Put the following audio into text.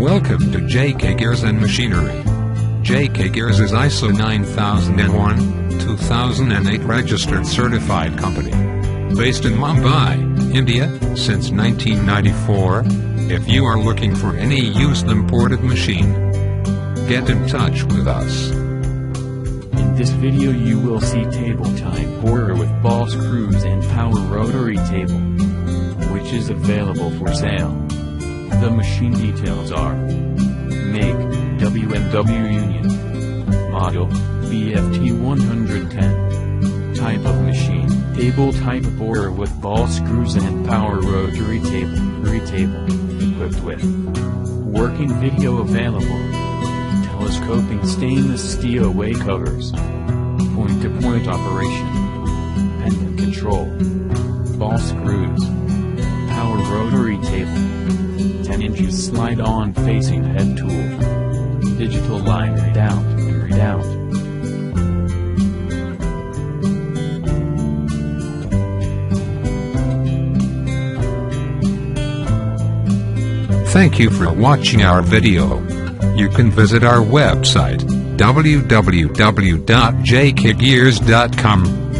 Welcome to JK Gears and Machinery. JK Gears is ISO 9001-2008 registered certified company. Based in Mumbai, India, since 1994. If you are looking for any used imported machine, get in touch with us. In this video you will see table type borer with ball screws and power rotary table, which is available for sale. The machine details are: make, WMW Union, model, BFT110, type of machine, table type borer with ball screws and power rotary table, equipped with working video available, telescoping stainless steel way covers, point-to-point operation, pendant control, ball screws, power rotary table, 10 inches slide-on facing head tool, digital line readout and readout. Thank you for watching our video. You can visit our website www.jkgears.com.